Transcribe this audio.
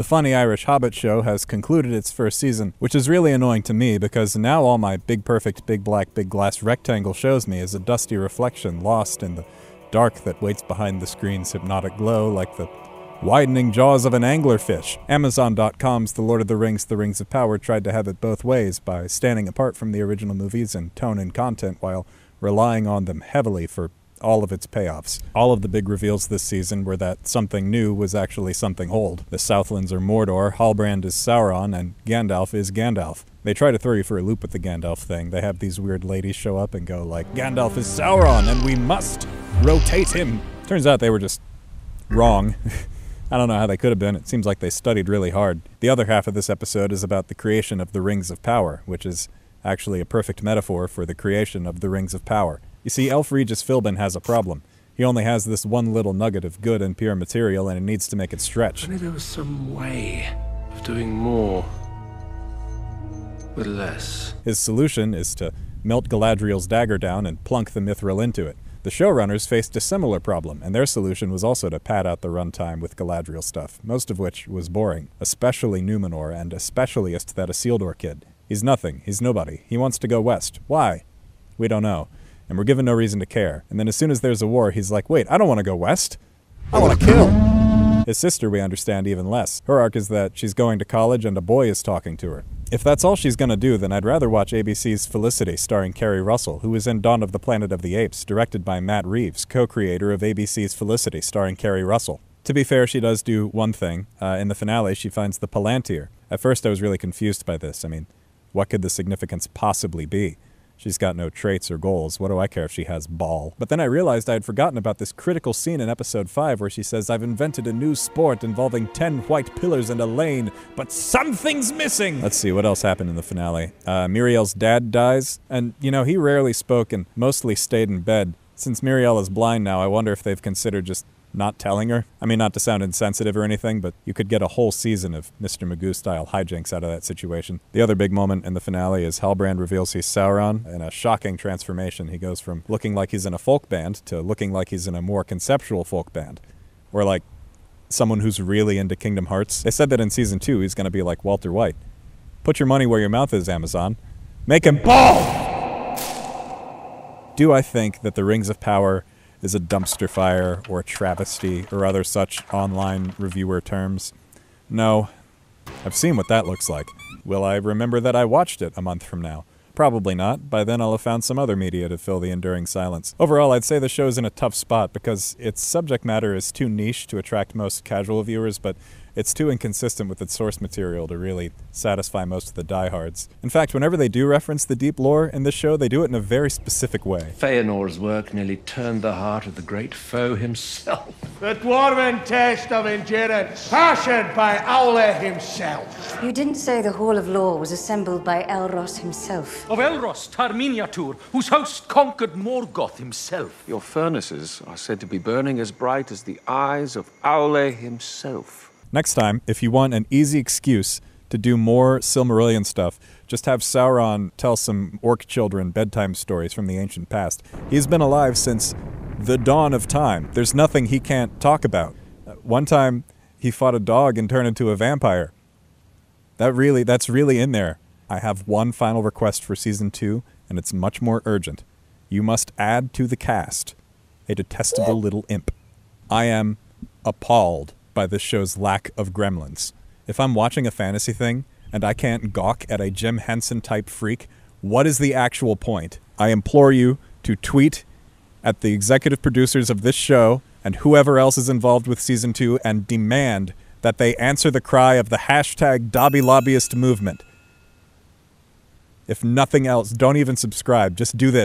Funny Irish Hobbit show has concluded its first season, which is really annoying to me because now all my big perfect, big black, big glass rectangle shows me is a dusty reflection lost in the dark that waits behind the screen's hypnotic glow like the widening jaws of an anglerfish. Amazon.com's The Lord of the Rings of Power tried to have it both ways by standing apart from the original movies in tone and content while relying on them heavily for all of its payoffs. All of the big reveals this season were that something new was actually something old. The Southlands are Mordor, Halbrand is Sauron, and Gandalf is Gandalf. They try to throw you for a loop with the Gandalf thing. They have these weird ladies show up and go like, Gandalf is Sauron and we must rotate him. Turns out they were just wrong. I don't know how they could have been. It seems like they studied really hard. The other half of this episode is about the creation of the Rings of Power, which is actually a perfect metaphor for the creation of the Rings of Power. You see, Elf Regis Philbin has a problem. He only has this one little nugget of good and pure material, and he needs to make it stretch. Maybe there was some way of doing more with less. His solution is to melt Galadriel's dagger down and plunk the mithril into it. The showrunners faced a similar problem, and their solution was also to pad out the runtime with Galadriel stuff, most of which was boring, especially Numenor, and especially that Isildur kid. He's nothing. He's nobody. He wants to go west. Why? We don't know. And we're given no reason to care. And then as soon as there's a war, he's like, wait, I don't want to go west. I want to kill. His sister, we understand even less. Her arc is that she's going to college and a boy is talking to her. If that's all she's going to do, then I'd rather watch ABC's Felicity starring Kerry Russell, who was in Dawn of the Planet of the Apes, directed by Matt Reeves, co-creator of ABC's Felicity starring Kerry Russell. To be fair, she does do one thing. In the finale, she finds the Palantir. At first, I was really confused by this. I mean, what could the significance possibly be? She's got no traits or goals. What do I care if she has ball? But then I realized I had forgotten about this critical scene in episode 5 where she says, I've invented a new sport involving 10 white pillars and a lane, but something's missing! Let's see, what else happened in the finale? Miriel's dad dies, and, you know, he rarely spoke and mostly stayed in bed. Since Miriel is blind now, I wonder if they've considered just not telling her. I mean, not to sound insensitive or anything, but you could get a whole season of Mr. Magoo-style hijinks out of that situation. The other big moment in the finale is Halbrand reveals he's Sauron. In a shocking transformation, he goes from looking like he's in a folk band to looking like he's in a more conceptual folk band. Or like someone who's really into Kingdom Hearts. They said that in Season 2 he's going to be like Walter White. Put your money where your mouth is, Amazon. Make him bald! Do I think that the Rings of Power is a dumpster fire or a travesty or other such online reviewer terms? No. I've seen what that looks like. Will I remember that I watched it a month from now? Probably not. By then I'll have found some other media to fill the enduring silence. Overall, I'd say the show's in a tough spot because its subject matter is too niche to attract most casual viewers, but it's too inconsistent with its source material to really satisfy most of the diehards. In fact, whenever they do reference the deep lore in this show, they do it in a very specific way. Feanor's work nearly turned the heart of the great foe himself. The dwarven test of endurance, fashioned by Aule himself. You didn't say the Hall of Law was assembled by Elros himself. Of Elros Tar-Miniatur, whose host conquered Morgoth himself. Your furnaces are said to be burning as bright as the eyes of Aule himself. Next time, if you want an easy excuse to do more Silmarillion stuff, just have Sauron tell some orc children bedtime stories from the ancient past. He's been alive since the dawn of time. There's nothing he can't talk about. One time, he fought a dog and turned into a vampire. That's really in there. I have one final request for Season 2, and it's much more urgent. You must add to the cast a detestable little imp. I am appalled by this show's lack of gremlins. If I'm watching a fantasy thing and I can't gawk at a Jim Henson type freak, what is the actual point? I implore you to tweet at the executive producers of this show and whoever else is involved with Season 2 and demand that they answer the cry of the hashtag Dobby Lobbyist movement. If nothing else, don't even subscribe. Just do this.